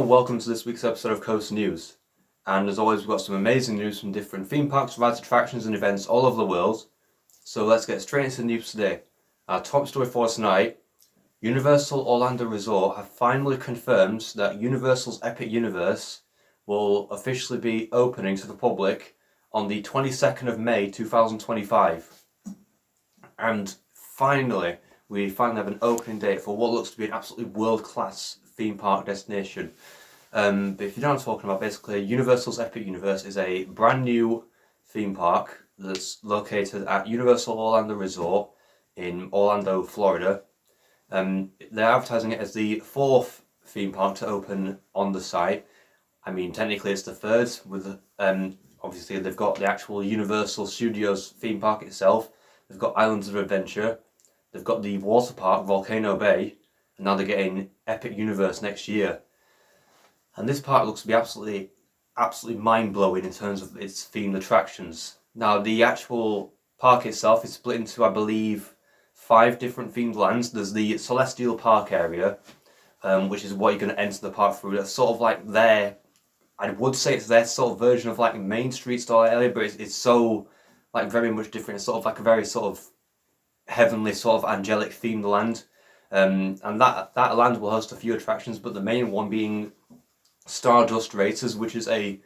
and welcome to this week's episode of Coast News. And as always, we've got some amazing news from different theme parks, rides, attractions and events all over the world. So let's get straight into the news today. Our top story for tonight: Universal Orlando Resort have finally confirmed that Universal's Epic Universe will officially be opening to the public on the 22nd of May 2025. And finally, we finally have an opening date for what looks to be an absolutely world-class theme park destination. But if you know what I'm talking about, basically Universal's Epic Universe is a brand new theme park that's located at Universal Orlando Resort in Orlando, Florida. They're advertising it as the fourth theme park to open on the site. I mean, technically it's the third, with obviously they've got the actual Universal Studios theme park itself. They've got Islands of Adventure. They've got the water park, Volcano Bay, and now they're getting Epic Universe next year. And this park looks to be absolutely mind-blowing in terms of its themed attractions. Now, the actual park itself is split into, I believe, 5 different themed lands. There's the Celestial Park area, which is what you're going to enter the park through. That's sort of like I would say it's their sort of version of like Main Street style area, but it's so like very much different. It's sort of like a very sort of heavenly sort of angelic themed land. And that land will host a few attractions, but the main one being Stardust Racers, which is a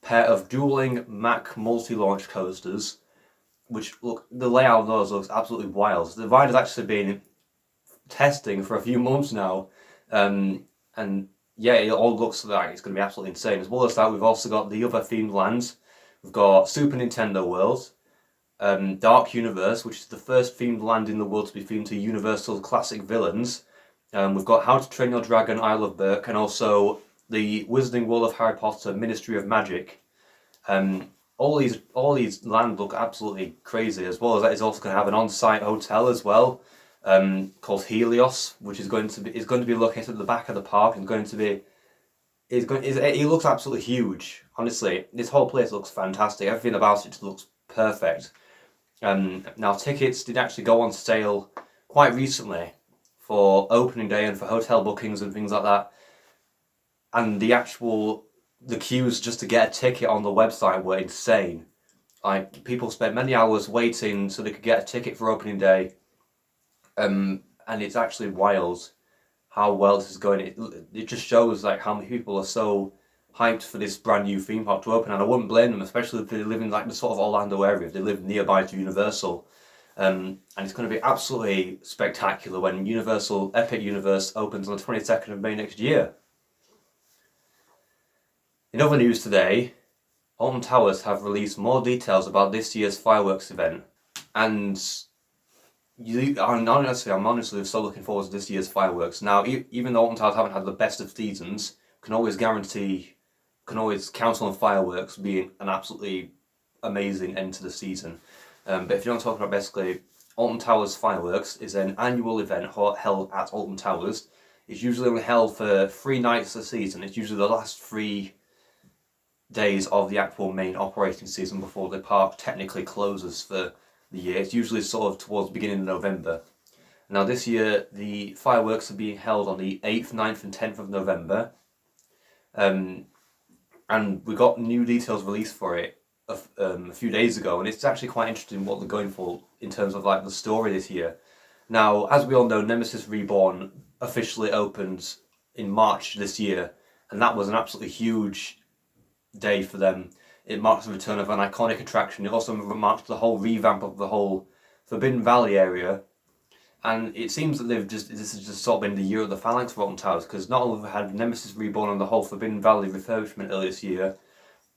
pair of dueling Mack multi-launch coasters, which look, the layout of those looks absolutely wild. The ride has actually been testing for a few months now, and yeah, it all looks like it's going to be absolutely insane. As well as that, we've also got the other themed lands. We've got Super Nintendo World, Dark Universe, which is the first themed land in the world to be themed to Universal classic villains. We've got How to Train Your Dragon, Isle of Berk, and also the Wizarding World of Harry Potter, Ministry of Magic. All these lands look absolutely crazy. As well as that, it's also going to have an on-site hotel as well, called Helios, which is going to be located at the back of the park, and it looks absolutely huge. Honestly, this whole place looks fantastic. Everything about it looks perfect. Now, tickets did actually go on sale quite recently for opening day and for hotel bookings and things like that. And the queues just to get a ticket on the website were insane. Like, people spent many hours waiting so they could get a ticket for opening day. And it's actually wild how well this is going. It just shows like how many people are so hyped for this brand new theme park to open, and I wouldn't blame them, especially if they live in like the sort of Orlando area, if they live nearby to Universal. And it's going to be absolutely spectacular when Universal Epic Universe opens on the 22nd of May next year. In other news today, Alton Towers have released more details about this year's fireworks event, and I'm honestly so looking forward to this year's fireworks. Now, even though Alton Towers haven't had the best of seasons, can always count on fireworks being an absolutely amazing end to the season. But if you don't talk about, basically, Alton Towers Fireworks is an annual event held at Alton Towers. It's usually only held for 3 nights a season. It's usually the last 3 days of the actual main operating season before the park technically closes for the year. It's usually sort of towards the beginning of November. Now, this year the fireworks are being held on the 8th, 9th and 10th of November. And we got new details released for it a few days ago, and it's actually quite interesting what they're going for in terms of like the story this year. Now, as we all know, Nemesis Reborn officially opened in March this year, and that was an absolutely huge day for them. It marks the return of an iconic attraction. It also marks the whole revamp of the whole Forbidden Valley area. And it seems that this has just sort of been the year of the phalanx for Alton Towers, because not only have we had Nemesis Reborn and the whole Forbidden Valley refurbishment earlier this year,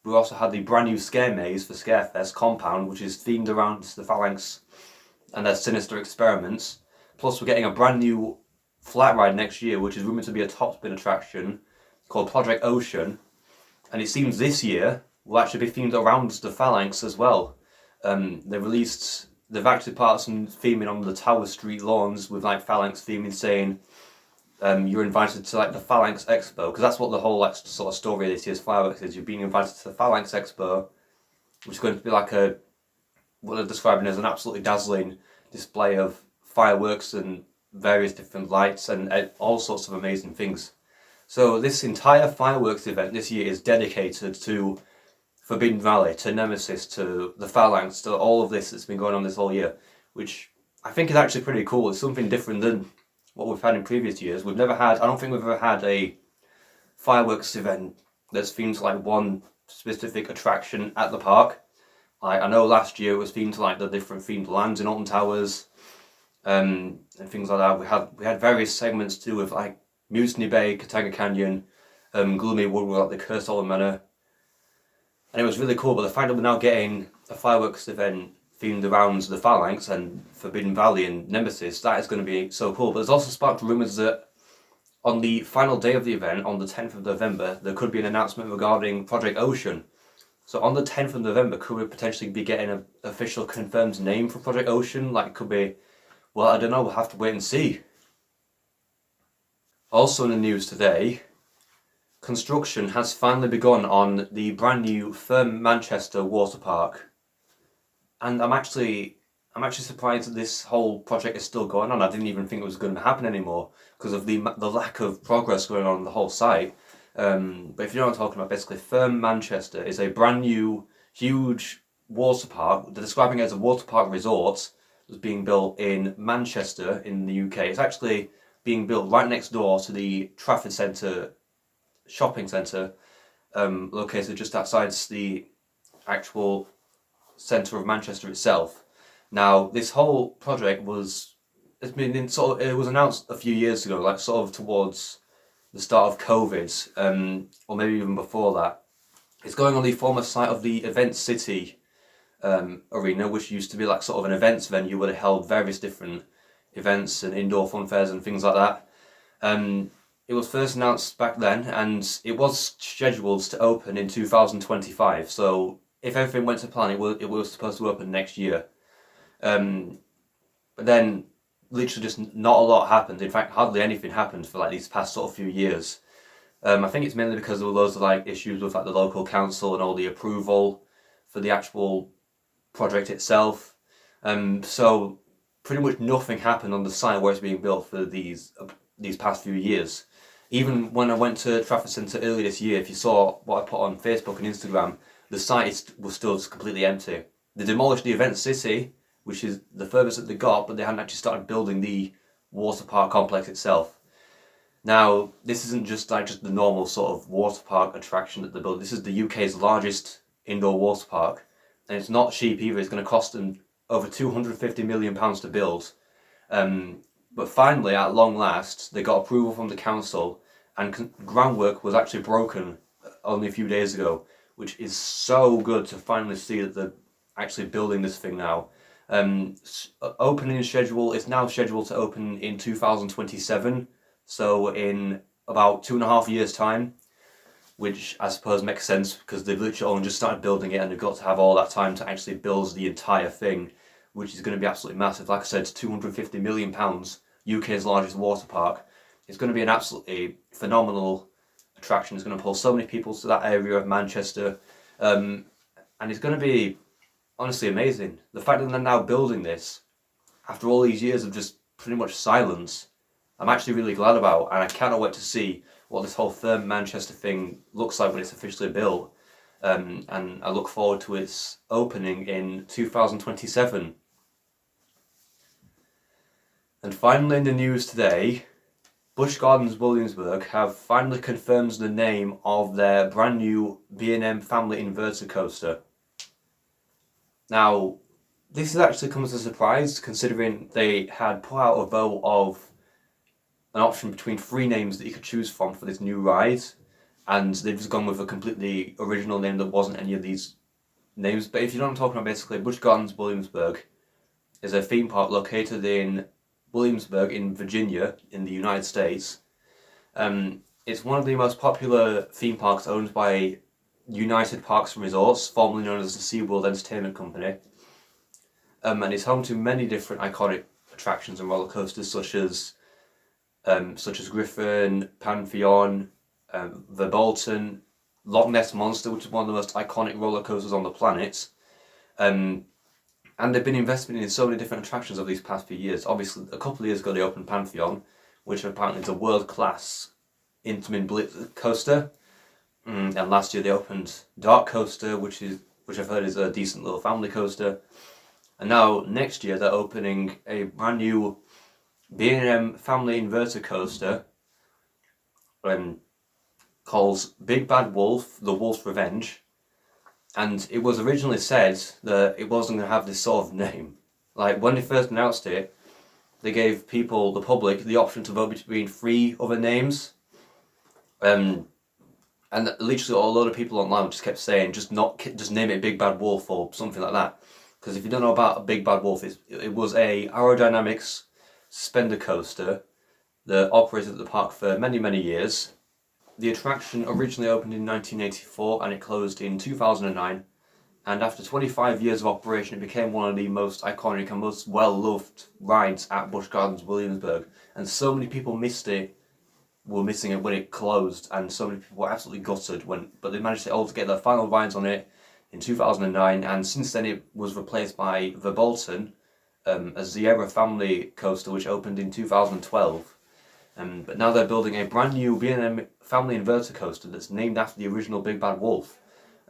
we also had the brand new Scare Maze for Scarefest Compound, which is themed around the phalanx and their sinister experiments. Plus, we're getting a brand new flat ride next year, which is rumoured to be a top spin attraction called Project Ocean. And it seems this year will actually be themed around the phalanx as well. They've actually put out some theming on the Tower Street lawns with like phalanx theming, saying you're invited to like the Phalanx Expo, because that's what the whole like sort of story of this year's fireworks is. You're being invited to the Phalanx Expo, which is going to be like what they're describing as an absolutely dazzling display of fireworks and various different lights and all sorts of amazing things. So this entire fireworks event this year is dedicated to Forbidden Valley, to Nemesis, to the Phalanx, to all of this that's been going on this whole year, which I think is actually pretty cool. It's something different than what we've had in previous years. I don't think we've ever had a fireworks event that's themed to like one specific attraction at the park. I know last year it was themed to like the different themed lands in Alton Towers, and things like that. We had various segments to do with like Mutiny Bay, Katanga Canyon, Gloomy Woodward, like the Cursed Old Manor, and it was really cool. But the fact that we're now getting a fireworks event themed around the Phalanx and Forbidden Valley and Nemesis, that is going to be so cool. But there's also sparked rumours that on the final day of the event, on the 10th of November, there could be an announcement regarding Project Ocean. So on the 10th of November, could we potentially be getting an official confirmed name for Project Ocean? Like, it could be, well, I don't know, we'll have to wait and see. Also in the news today, construction has finally begun on the brand new Therme Manchester water park. And I'm actually surprised that this whole project is still going on. I didn't even think it was going to happen anymore because of the lack of progress going on the whole site. But if you know what I'm talking about, basically Therme Manchester is a brand new, huge water park. They're describing it as a water park resort that's being built in Manchester in the UK. It's actually being built right next door to the Trafford Centre shopping centre, located just outside the actual centre of Manchester itself. Now, this whole project it was announced a few years ago, like sort of towards the start of COVID, or maybe even before that. It's going on the former site of the Event City arena, which used to be like sort of an events venue where they held various different events and indoor fun fairs and things like that. It was first announced back then, and it was scheduled to open in 2025. So if everything went to plan, it was supposed to open next year. But then, literally just not a lot happened. In fact, hardly anything happened for like these past sort of few years. I think it's mainly because there were loads of like issues with like the local council and all the approval for the actual project itself. So pretty much nothing happened on the site where it's being built for these past few years. Even when I went to Trafford Centre earlier this year, if you saw what I put on Facebook and Instagram, the site was still just completely empty. They demolished the Event City, which is the furthest that they got, but they hadn't actually started building the water park complex itself. Now, this isn't just the normal sort of water park attraction that they built. This is the UK's largest indoor water park, and it's not cheap either. It's going to cost them over £250 million to build. But finally, at long last, they got approval from the council, and groundwork was actually broken only a few days ago, which is so good to finally see that they're actually building this thing now. Opening schedule is now scheduled to open in 2027, so in about 2.5 years' time, which I suppose makes sense because they've literally only just started building it and they've got to have all that time to actually build the entire thing, which is going to be absolutely massive. Like I said, £250 million, UK's largest water park. It's going to be an absolutely phenomenal attraction. It's going to pull so many people to that area of Manchester, and it's going to be honestly amazing. The fact that they're now building this after all these years of just pretty much silence, I'm actually really glad about, and I cannot wait to see what this whole Therme Manchester thing looks like when it's officially built. And I look forward to its opening in 2027. And finally in the news today, Busch Gardens Williamsburg have finally confirmed the name of their brand new B&M Family Inverted Coaster. Now, this has actually come as a surprise considering they had put out a vote of an option between 3 names that you could choose from for this new ride, and they've just gone with a completely original name that wasn't any of these names. But if you know what I'm talking about, basically, Busch Gardens Williamsburg is a theme park located in Williamsburg in Virginia in the United States. It's one of the most popular theme parks owned by United Parks and Resorts, formerly known as the SeaWorld Entertainment Company. And it's home to many different iconic attractions and roller coasters such as Griffon, Pantheon, the Bolton, Loch Ness Monster, which is one of the most iconic roller coasters on the planet. And they've been investing in so many different attractions over these past few years. Obviously, a couple of years ago they opened Pantheon, which apparently is a world-class Intamin Blitz coaster. And last year they opened Dark Coaster, which I've heard is a decent little family coaster. And now next year they're opening a brand new B&M Family Inverted Coaster, called Big Bad Wolf: The Wolf's Revenge. And it was originally said that it wasn't going to have this sort of name. Like, when they first announced it, they gave people, the public, the option to vote between 3 other names. And literally a lot of people online just kept saying, just name it Big Bad Wolf or something like that. Because if you don't know about a Big Bad Wolf, it was a aerodynamics suspender coaster that operated at the park for many, many years. The attraction originally opened in 1984 and it closed in 2009. And after 25 years of operation, it became one of the most iconic and most well-loved rides at Busch Gardens Williamsburg. And so many people were missing it when it closed, and so many people were absolutely gutted but they managed to get their final rides on it in 2009, and since then it was replaced by the Bolton, as the Therme Family Coaster, which opened in 2012. But now they're building a brand new B&M Family Inverted Coaster that's named after the original Big Bad Wolf.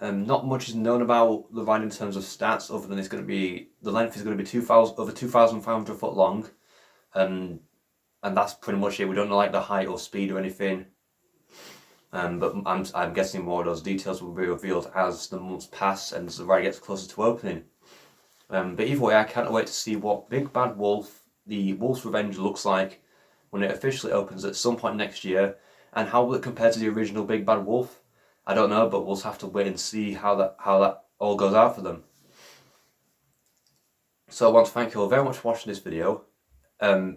Not much is known about the ride in terms of stats, other than the length is going to be over 2,500 foot long. And that's pretty much it. We don't know like the height or speed or anything. But I'm guessing more of those details will be revealed as the months pass and as the ride gets closer to opening. But either way, I can't wait to see what Big Bad Wolf: The Wolf's Revenge looks like when it officially opens at some point next year, and how will it compare to the original Big Bad Wolf? I don't know, but we'll have to wait and see how that all goes out for them. So I want to thank you all very much for watching this video.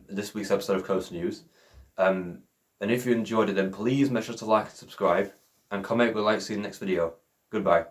This week's episode of Coaster News. And if you enjoyed it, then please make sure to like and subscribe, and comment. We'd like to see you in the next video. Goodbye.